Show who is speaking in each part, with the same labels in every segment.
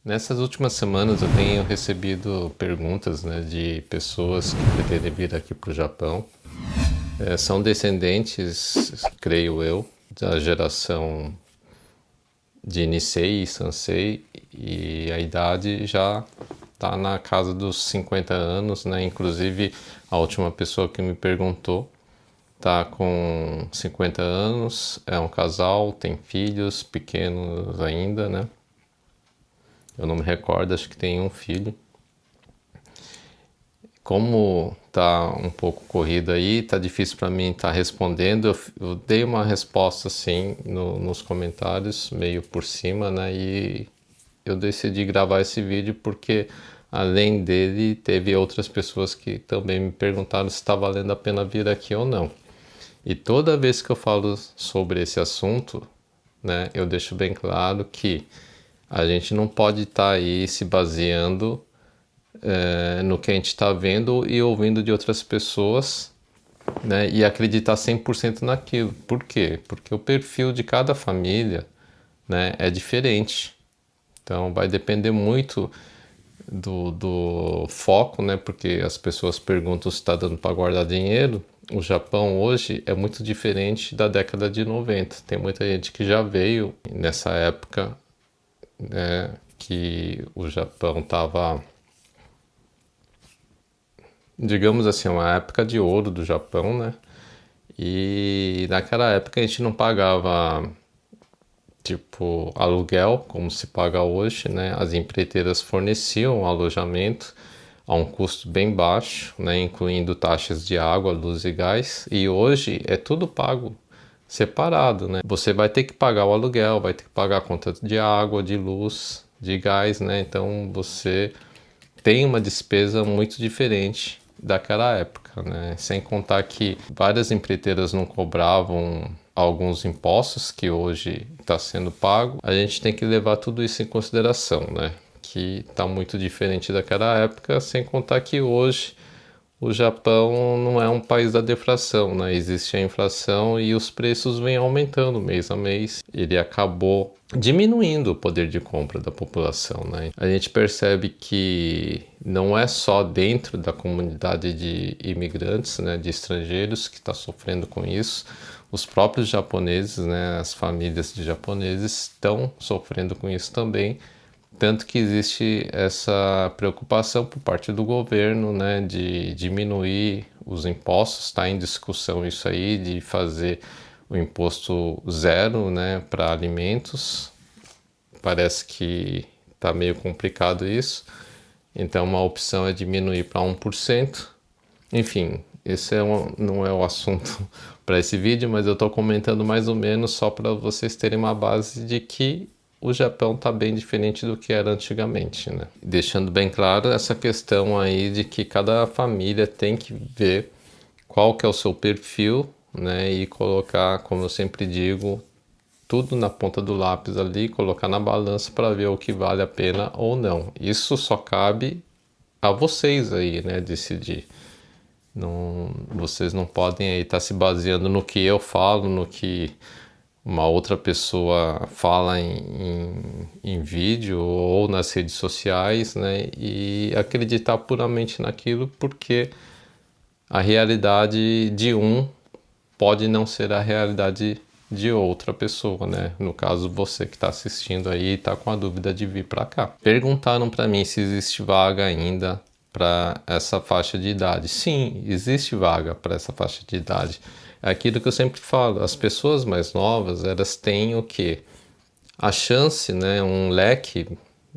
Speaker 1: Nessas últimas semanas eu tenho recebido perguntas, né, de pessoas que pretendem vir aqui para o Japão. São descendentes, creio eu, da geração de Nisei e Sansei, e a idade já está na casa dos 50 anos, né? Inclusive a última pessoa que me perguntou está com 50 anos, é um casal, tem filhos pequenos ainda, né? Eu não me recordo, acho que tem um filho. Como tá um pouco corrido aí, tá difícil para mim estar respondendo. Eu dei uma resposta assim nos comentários, meio por cima, né? E eu decidi gravar esse vídeo porque além dele teve outras pessoas que também me perguntaram se está valendo a pena vir aqui ou não. E toda vez que eu falo sobre esse assunto, né, eu deixo bem claro que a gente não pode estar aí se baseando no que a gente está vendo e ouvindo de outras pessoas, né, e acreditar 100% naquilo. Por quê? Porque o perfil de cada família, né, é diferente. Então vai depender muito do foco, né, porque as pessoas perguntam se está dando para guardar dinheiro. O Japão hoje é muito diferente da década de 90. Tem muita gente que já veio nessa época, né, que o Japão estava, digamos assim, uma época de ouro do Japão, né? E naquela época a gente não pagava tipo aluguel como se paga hoje, né? As empreiteiras forneciam alojamento a um custo bem baixo, né? Incluindo taxas de água, luz e gás. E hoje é tudo pago separado, né? Você vai ter que pagar o aluguel, vai ter que pagar a conta de água, de luz, de gás, né? Então você tem uma despesa muito diferente daquela época, né? Sem contar que várias empreiteiras não cobravam alguns impostos que hoje está sendo pago. A gente tem que levar tudo isso em consideração, né? Que está muito diferente daquela época, sem contar que hoje o Japão não é um país da deflação, né? Existe a inflação e os preços vêm aumentando mês a mês. Ele acabou diminuindo o poder de compra da população, né? A gente percebe que não é só dentro da comunidade de imigrantes, né, de estrangeiros que está sofrendo com isso. Os próprios japoneses, né, as famílias de japoneses estão sofrendo com isso também. Tanto que existe essa preocupação por parte do governo, né, de diminuir os impostos, está em discussão isso aí, de fazer o imposto zero, né, para alimentos. Parece que está meio complicado isso. Então, uma opção é diminuir para 1%. Enfim, esse não é o assunto para esse vídeo, mas eu estou comentando mais ou menos só para vocês terem uma base de que o Japão está bem diferente do que era antigamente, né? Deixando bem claro essa questão aí de que cada família tem que ver qual que é o seu perfil, né? E colocar, como eu sempre digo, tudo na ponta do lápis ali, colocar na balança para ver o que vale a pena ou não. Isso só cabe a vocês aí, né? Decidir. Não, vocês não podem aí estar se baseando no que eu falo, no que uma outra pessoa fala em vídeo ou nas redes sociais, né? E acreditar puramente naquilo, porque a realidade de um pode não ser a realidade de outra pessoa, né? No caso, você que está assistindo aí e está com a dúvida de vir para cá. Perguntaram para mim se existe vaga ainda para essa faixa de idade. Sim, existe vaga para essa faixa de idade. É aquilo que eu sempre falo, as pessoas mais novas, elas têm o quê? A chance, né, um leque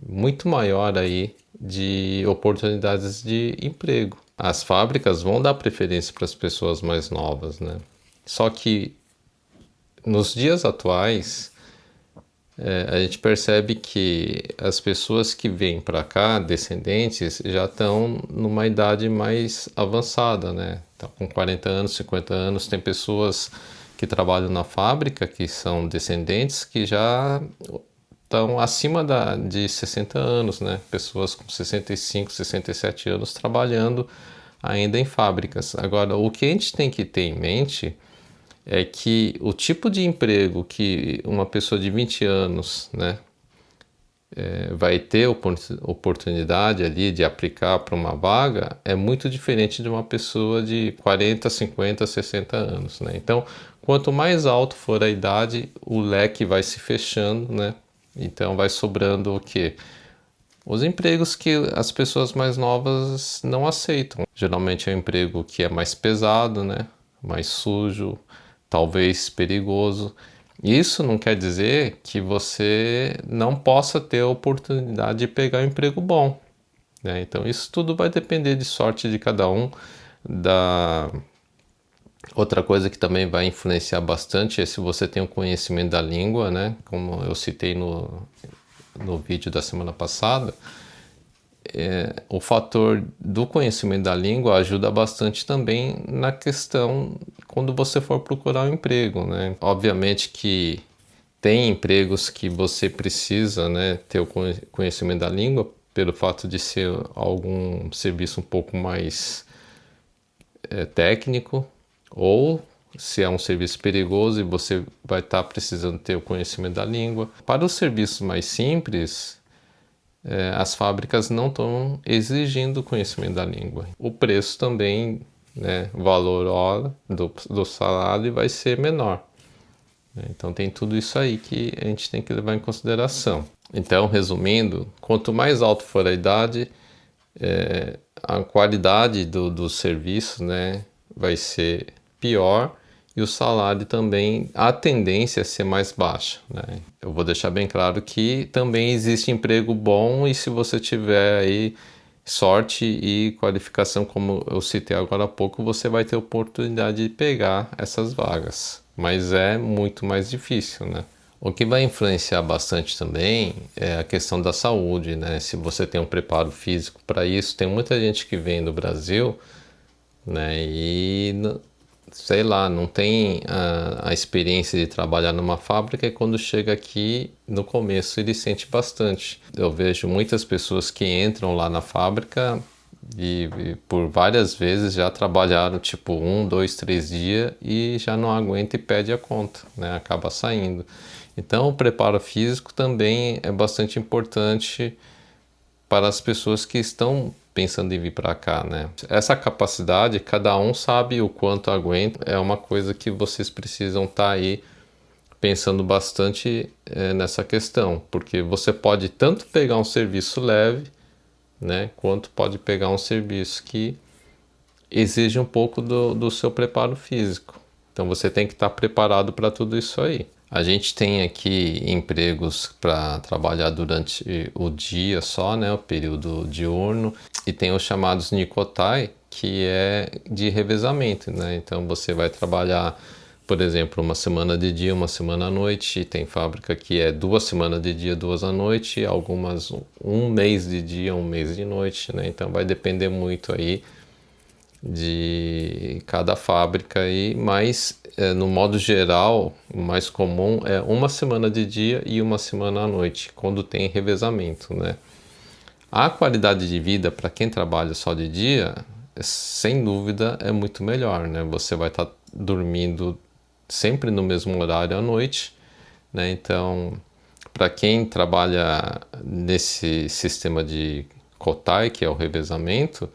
Speaker 1: muito maior aí de oportunidades de emprego. As fábricas vão dar preferência para as pessoas mais novas, né? Só que nos dias atuais, a gente percebe que as pessoas que vêm para cá, descendentes, já estão numa idade mais avançada, né? Tá com 40 anos, 50 anos. Tem pessoas que trabalham na fábrica, que são descendentes, que já estão acima de 60 anos, né? Pessoas com 65, 67 anos trabalhando ainda em fábricas. Agora, o que a gente tem que ter em mente é que o tipo de emprego que uma pessoa de 20 anos, né, vai ter oportunidade ali de aplicar para uma vaga é muito diferente de uma pessoa de 40, 50, 60 anos, né? Então, quanto mais alto for a idade, o leque vai se fechando, né? Então vai sobrando o quê? Os empregos que as pessoas mais novas não aceitam. Geralmente é um emprego que é mais pesado, né? Mais sujo, talvez perigoso. Isso não quer dizer que você não possa ter a oportunidade de pegar um emprego bom, né? Então isso tudo vai depender de sorte de cada um. Da outra coisa que também vai influenciar bastante é se você tem o conhecimento da língua, né? Como eu citei no vídeo da semana passada, o fator do conhecimento da língua ajuda bastante também na questão quando você for procurar um emprego, né? Obviamente que tem empregos que você precisa, né, ter o conhecimento da língua pelo fato de ser algum serviço um pouco mais técnico, ou se é um serviço perigoso e você vai estar precisando ter o conhecimento da língua. Para os serviços mais simples, as fábricas não estão exigindo o conhecimento da língua. O preço também, né, o valor hora do salário vai ser menor. Então tem tudo isso aí que a gente tem que levar em consideração. Então, resumindo, quanto mais alto for a idade, a qualidade do serviço, né, vai ser pior e o salário também, a tendência é ser mais baixa, né? Eu vou deixar bem claro que também existe emprego bom e se você tiver aí sorte e qualificação, como eu citei agora há pouco, você vai ter oportunidade de pegar essas vagas, mas é muito mais difícil, né? O que vai influenciar bastante também é a questão da saúde, né? Se você tem um preparo físico para isso, tem muita gente que vem do Brasil, né? E sei lá, não tem a experiência de trabalhar numa fábrica e quando chega aqui, no começo ele sente bastante. Eu vejo muitas pessoas que entram lá na fábrica e por várias vezes já trabalharam tipo 1, 2, 3 dias e já não aguenta e pede a conta, né? Acaba saindo. Então o preparo físico também é bastante importante para as pessoas que estão pensando em vir para cá, né? Essa capacidade, cada um sabe o quanto aguenta, é uma coisa que vocês precisam estar aí pensando bastante nessa questão, porque você pode tanto pegar um serviço leve, né, quanto pode pegar um serviço que exige um pouco do seu preparo físico. Então você tem que estar preparado para tudo isso aí. A gente tem aqui empregos para trabalhar durante o dia só, né, o período diurno, e tem os chamados Nikotai, que é de revezamento, né? Então você vai trabalhar, por exemplo, uma semana de dia, uma semana à noite. Tem fábrica que é 2 semanas de dia, 2 à noite, algumas um mês de dia, um mês de noite, né? Então vai depender muito aí de cada fábrica aí, mas no modo geral, o mais comum é uma semana de dia e uma semana à noite, quando tem revezamento, né? A qualidade de vida para quem trabalha só de dia, sem dúvida, é muito melhor, né? Você vai estar dormindo sempre no mesmo horário à noite, né? Então, para quem trabalha nesse sistema de Kotai, que é o revezamento,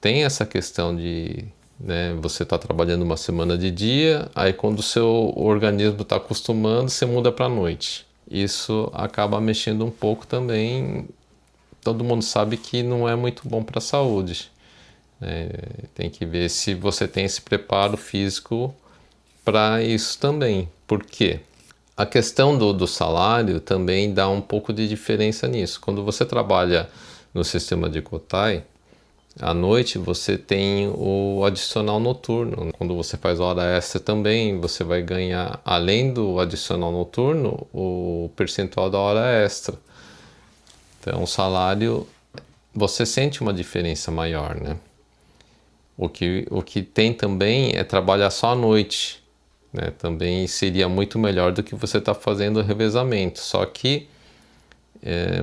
Speaker 1: tem essa questão de, né, você está trabalhando uma semana de dia, aí quando o seu organismo está acostumando, você muda para a noite. Isso acaba mexendo um pouco também. Todo mundo sabe que não é muito bom para a saúde. Tem que ver se você tem esse preparo físico para isso também. Por quê? A questão do salário também dá um pouco de diferença nisso. Quando você trabalha no sistema de Kotai, à noite você tem o adicional noturno. Quando você faz hora extra também, você vai ganhar, além do adicional noturno, o percentual da hora extra. Então, o salário, você sente uma diferença maior, né? O que tem também é trabalhar só à noite, né? Também seria muito melhor do que você estar fazendo o revezamento. Só que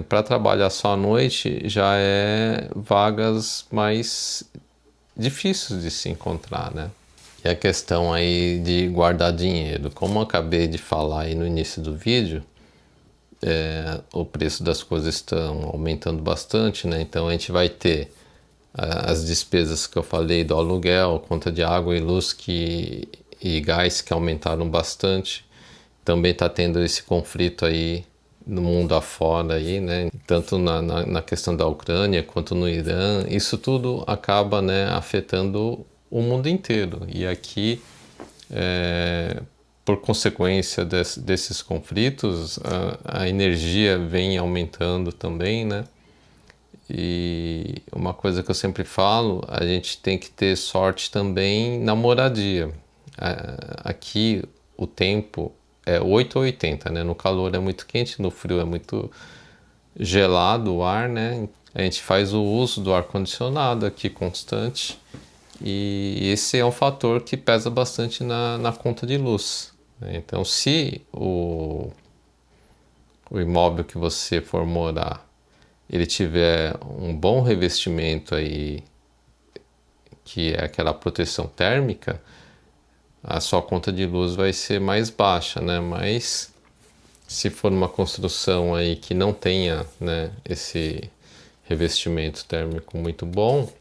Speaker 1: para trabalhar só à noite já é vagas mais difíceis de se encontrar, né? E a questão aí de guardar dinheiro, como eu acabei de falar aí no início do vídeo, o preço das coisas estão aumentando bastante, né? Então a gente vai ter as despesas que eu falei do aluguel, conta de água e luz e gás que aumentaram bastante. Também está tendo esse conflito aí no mundo afora aí, né? Tanto na questão da Ucrânia quanto no Irã. Isso tudo acaba, né, afetando o mundo inteiro. E aqui, por consequência desses conflitos, a energia vem aumentando também, né? E uma coisa que eu sempre falo, a gente tem que ter sorte também na moradia. Aqui o tempo é 8 ou 80, né? No calor é muito quente, no frio é muito gelado o ar, né? A gente faz o uso do ar-condicionado aqui constante e esse é um fator que pesa bastante na conta de luz, né? Então, se o imóvel que você for morar ele tiver um bom revestimento aí, que é aquela proteção térmica, a sua conta de luz vai ser mais baixa, né? Mas se for uma construção aí que não tenha, né, esse revestimento térmico muito bom,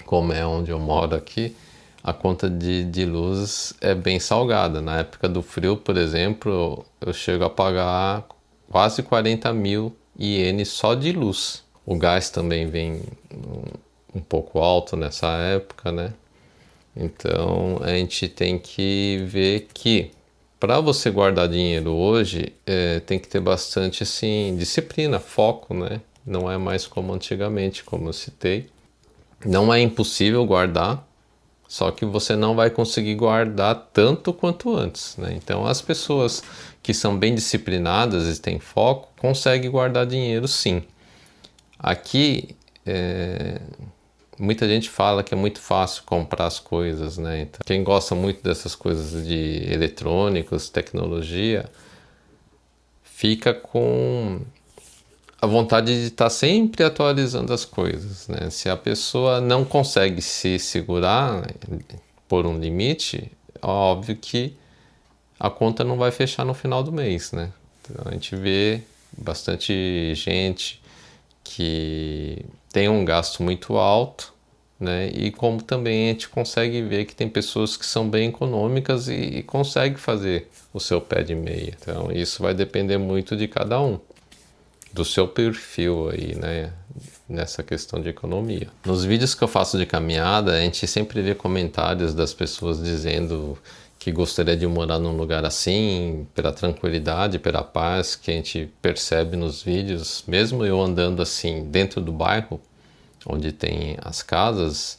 Speaker 1: como é onde eu moro aqui, a conta de luz é bem salgada. Na época do frio, por exemplo, eu chego a pagar quase 40 mil ienes só de luz. O gás também vem um pouco alto nessa época, né? Então a gente tem que ver que para você guardar dinheiro hoje tem que ter bastante assim disciplina, foco, né? Não é mais como antigamente, como eu citei. Não é impossível guardar, só que você não vai conseguir guardar tanto quanto antes, né? Então as pessoas que são bem disciplinadas e têm foco conseguem guardar dinheiro sim. Aqui muita gente fala que é muito fácil comprar as coisas, né? Então, quem gosta muito dessas coisas de eletrônicos, tecnologia, fica com a vontade de estar sempre atualizando as coisas, né? Se a pessoa não consegue se segurar por um limite, é óbvio que a conta não vai fechar no final do mês, né? Então, a gente vê bastante gente que tem um gasto muito alto, né? E como também a gente consegue ver que tem pessoas que são bem econômicas e conseguem fazer o seu pé de meia. Então isso vai depender muito de cada um, do seu perfil aí, né? Nessa questão de economia. Nos vídeos que eu faço de caminhada, a gente sempre vê comentários das pessoas dizendo que gostaria de morar num lugar assim, pela tranquilidade, pela paz que a gente percebe nos vídeos. Mesmo eu andando assim dentro do bairro, onde tem as casas,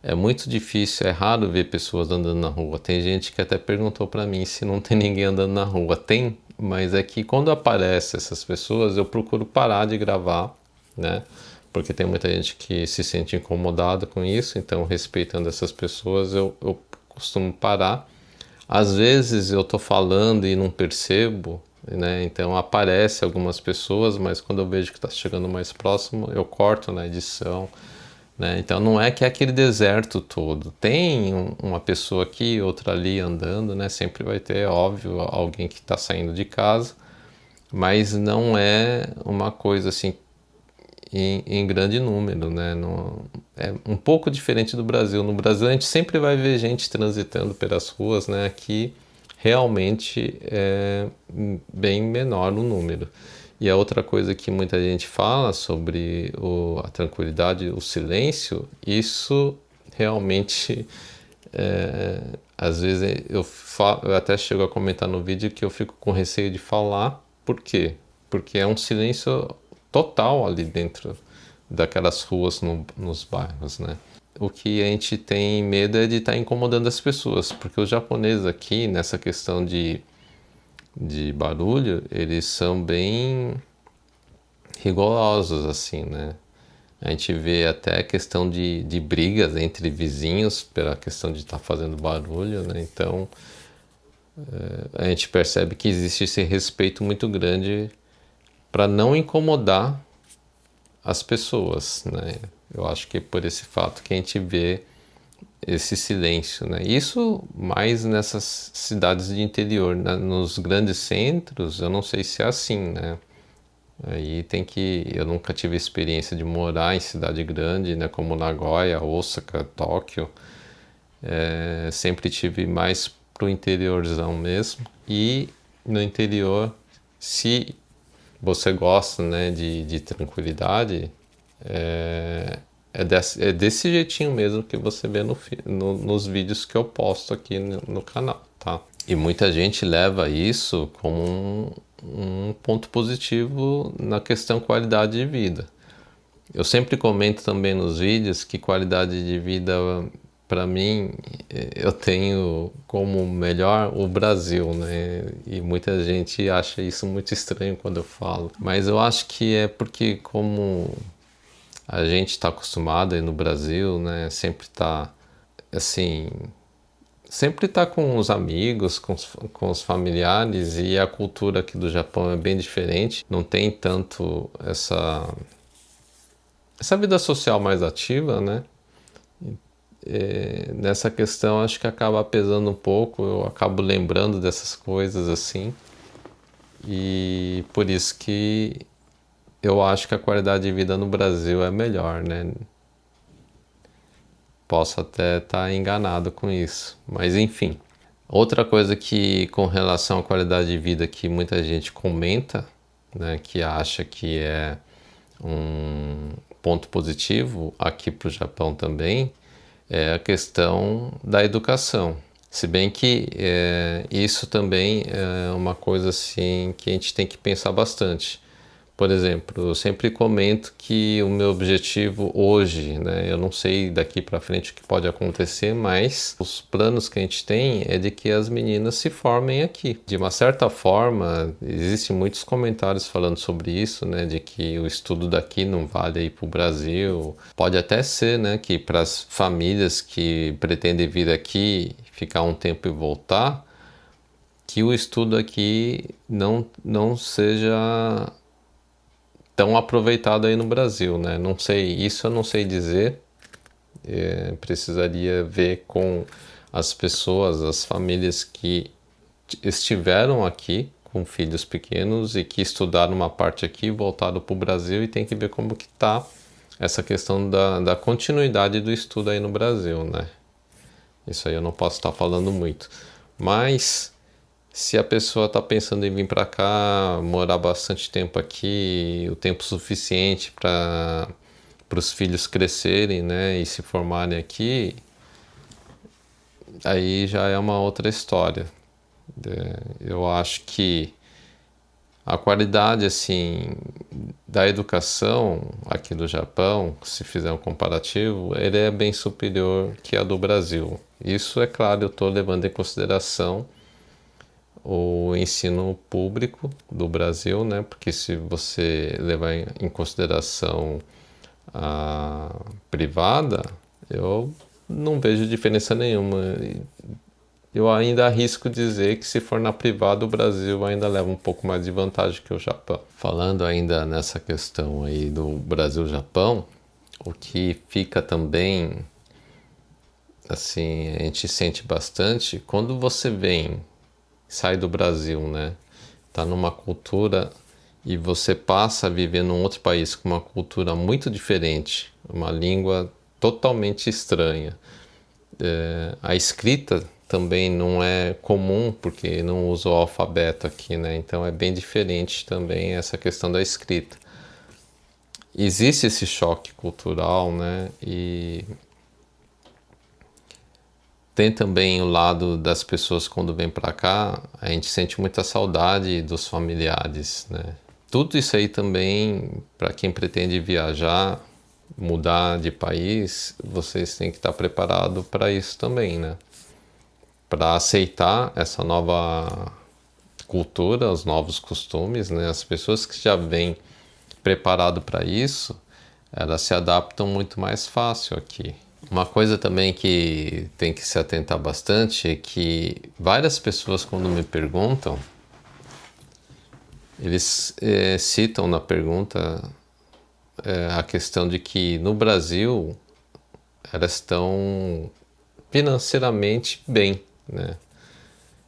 Speaker 1: é muito difícil, é raro ver pessoas andando na rua. Tem gente que até perguntou para mim se não tem ninguém andando na rua. Tem, mas é que quando aparecem essas pessoas, eu procuro parar de gravar, né? Porque tem muita gente que se sente incomodada com isso, então respeitando essas pessoas, eu costumo parar. Às vezes eu tô falando e não percebo, né? Então aparece algumas pessoas, mas quando eu vejo que está chegando mais próximo, eu corto na edição, né? Então não é que é aquele deserto todo. Tem uma pessoa aqui, outra ali andando, né? Sempre vai ter, é óbvio, alguém que está saindo de casa, mas não é uma coisa assim em grande número, né? É um pouco diferente do Brasil. No Brasil a gente sempre vai ver gente transitando pelas ruas, né? Aqui realmente é bem menor o número. E a outra coisa que muita gente fala sobre a tranquilidade, o silêncio, isso realmente às vezes eu até chego a comentar no vídeo que eu fico com receio de falar. Por quê? Porque é um silêncio total ali dentro daquelas ruas nos bairros, né? O que a gente tem medo é de estar incomodando as pessoas, porque os japoneses aqui, nessa questão de barulho, eles são bem rigorosos, assim, né? A gente vê até a questão de brigas entre vizinhos pela questão de estar fazendo barulho, né? Então, a gente percebe que existe esse respeito muito grande para não incomodar as pessoas, né? Eu acho que por esse fato que a gente vê esse silêncio, né? Isso mais nessas cidades de interior, né? Nos grandes centros, eu não sei se é assim, né? Aí tem que. Eu nunca tive experiência de morar em cidade grande, né? Como Nagoya, Osaka, Tóquio. Sempre tive mais pro interiorzão mesmo. E no interior, se você gosta, né, de tranquilidade, é desse jeitinho mesmo que você vê nos vídeos que eu posto aqui no canal, tá? E muita gente leva isso como um ponto positivo na questão qualidade de vida. Eu sempre comento também nos vídeos que qualidade de vida, para mim, eu tenho como melhor o Brasil, né? E muita gente acha isso muito estranho quando eu falo. Mas eu acho que é porque como a gente está acostumado aí no Brasil, né? Sempre tá assim, sempre tá com os amigos, com os familiares, e a cultura aqui do Japão é bem diferente. Não tem tanto essa vida social mais ativa, né? Nessa questão acho que acaba pesando um pouco, eu acabo lembrando dessas coisas assim, e por isso que eu acho que a qualidade de vida no Brasil é melhor, né? Posso até estar enganado com isso, mas enfim. Outra coisa que com relação à qualidade de vida que muita gente comenta, né, que acha que é um ponto positivo aqui para o Japão também, é a questão da educação. Se bem que isso também é uma coisa assim que a gente tem que pensar bastante. Por exemplo, eu sempre comento que o meu objetivo hoje, né, eu não sei daqui para frente o que pode acontecer, mas os planos que a gente tem é de que as meninas se formem aqui. De uma certa forma, existem muitos comentários falando sobre isso, né, de que o estudo daqui não vale ir para o Brasil. Pode até ser, né, que para as famílias que pretendem vir aqui, ficar um tempo e voltar, que o estudo aqui não seja tão aproveitado aí no Brasil, né? Não sei, isso eu não sei dizer. Precisaria ver com as pessoas, as famílias que estiveram aqui com filhos pequenos e que estudaram uma parte aqui, voltaram para o Brasil, e tem que ver como que tá essa questão da continuidade do estudo aí no Brasil, né? Isso aí eu não posso estar falando muito. Mas se a pessoa está pensando em vir para cá, morar bastante tempo aqui, o tempo suficiente para os filhos crescerem, né, e se formarem aqui, aí já é uma outra história. Eu acho que a qualidade assim da educação aqui do Japão, se fizer um comparativo, ele é bem superior que a do Brasil. Isso, é claro, eu estou levando em consideração o ensino público do Brasil, né? Porque se você levar em consideração a privada, eu não vejo diferença nenhuma. Eu ainda arrisco dizer que se for na privada, o Brasil ainda leva um pouco mais de vantagem que o Japão. Falando ainda nessa questão aí do Brasil-Japão, o que fica também, assim, a gente sente bastante quando você sai do Brasil, né? Tá numa cultura e você passa a viver num outro país com uma cultura muito diferente, uma língua totalmente estranha. A escrita também não é comum porque não usa o alfabeto aqui, né? Então é bem diferente também essa questão da escrita. Existe esse choque cultural, né? E tem também o lado das pessoas quando vem para cá, a gente sente muita saudade dos familiares, né? Tudo isso aí também, para quem pretende viajar, mudar de país, vocês têm que estar preparado para isso também, né? Para aceitar essa nova cultura, os novos costumes, né? As pessoas que já vêm preparado para isso, elas se adaptam muito mais fácil aqui. Uma coisa também que tem que se atentar bastante é que várias pessoas, quando me perguntam, eles citam na pergunta a questão de que no Brasil elas estão financeiramente bem, né?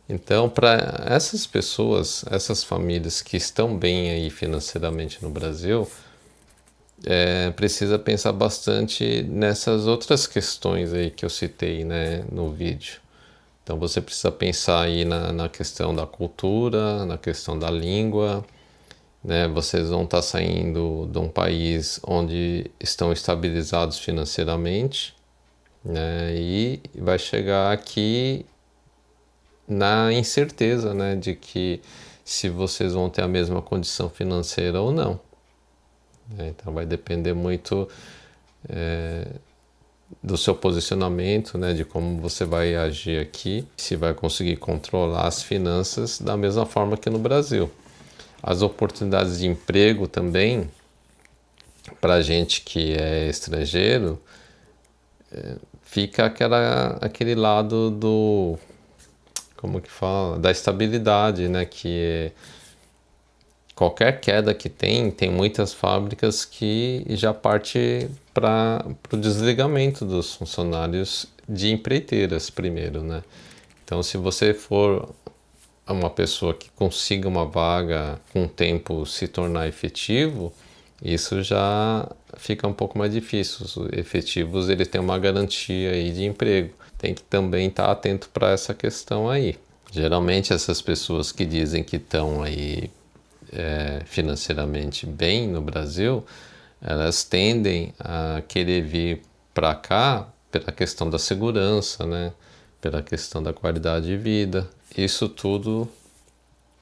Speaker 1: Então, para essas pessoas, essas famílias que estão bem aí financeiramente no Brasil, precisa pensar bastante nessas outras questões aí que eu citei, né, no vídeo. Então você precisa pensar aí na questão da cultura, na questão da língua, né? Vocês vão estar saindo de um país onde estão estabilizados financeiramente, né? E vai chegar aqui na incerteza, né, de que se vocês vão ter a mesma condição financeira ou não, né? Então vai depender muito do seu posicionamento, né, de como você vai agir aqui, se vai conseguir controlar as finanças da mesma forma que no Brasil. As oportunidades de emprego também, para gente que é estrangeiro, fica aquele lado do, como que fala, da estabilidade, né, que qualquer queda que tem muitas fábricas que já parte para o desligamento dos funcionários de empreiteiras primeiro, né? Então, se você for uma pessoa que consiga uma vaga com o tempo se tornar efetivo, isso já fica um pouco mais difícil. Os efetivos, eles têm uma garantia aí de emprego. Tem que também estar atento para essa questão aí. Geralmente essas pessoas que dizem que estão aí financeiramente bem no Brasil, elas tendem a querer vir para cá pela questão da segurança, né? Pela questão da qualidade de vida. Isso tudo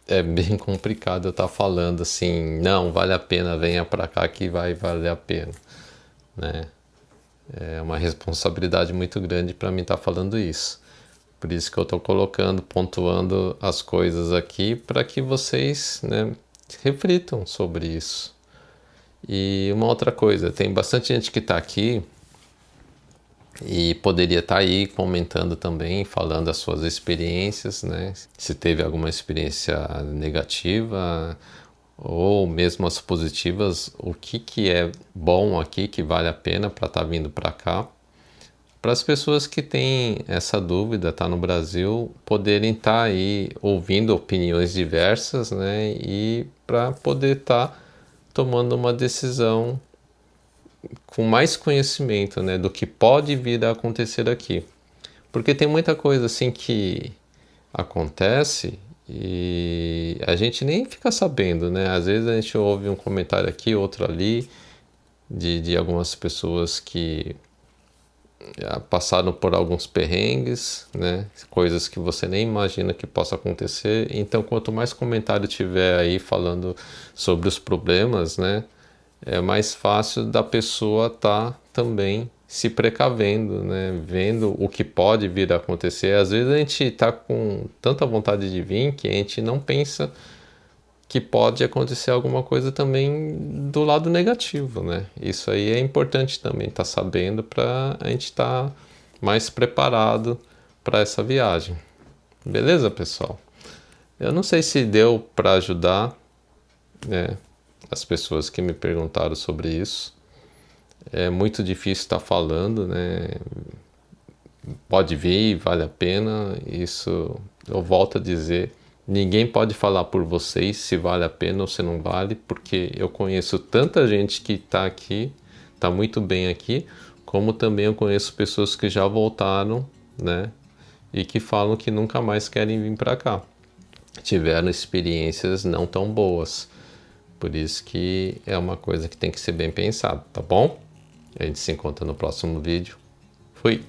Speaker 1: é bem complicado eu estar falando assim, não, vale a pena, venha para cá que vai valer a pena, né? É uma responsabilidade muito grande para mim estar falando isso. Por isso que eu estou colocando, pontuando as coisas aqui para que vocês, né, reflitam sobre isso. E uma outra coisa, tem bastante gente que está aqui e poderia estar aí comentando também, falando as suas experiências, né? Se teve alguma experiência negativa ou mesmo as positivas, o que é bom aqui, que vale a pena para estar vindo para cá. Para as pessoas que têm essa dúvida, tá no Brasil, poderem estar aí ouvindo opiniões diversas, né? E para poder estar tomando uma decisão com mais conhecimento, né, do que pode vir a acontecer aqui. Porque tem muita coisa assim que acontece e a gente nem fica sabendo, né? Às vezes a gente ouve um comentário aqui, outro ali, de algumas pessoas que já passaram por alguns perrengues, né? Coisas que você nem imagina que possa acontecer. Então, quanto mais comentário tiver aí falando sobre os problemas, né, é mais fácil da pessoa estar também se precavendo, né? Vendo o que pode vir a acontecer. Às vezes a gente está com tanta vontade de vir que a gente não pensa que pode acontecer alguma coisa também do lado negativo, né? Isso aí é importante também estar sabendo para a gente estar mais preparado para essa viagem. Beleza, pessoal? Eu não sei se deu para ajudar, né, as pessoas que me perguntaram sobre isso. É muito difícil estar falando, né? Pode vir, vale a pena. Isso eu volto a dizer. Ninguém pode falar por vocês se vale a pena ou se não vale, porque eu conheço tanta gente que está aqui, está muito bem aqui, como também eu conheço pessoas que já voltaram, né? E que falam que nunca mais querem vir para cá. Tiveram experiências não tão boas. Por isso que é uma coisa que tem que ser bem pensada, tá bom? A gente se encontra no próximo vídeo. Fui!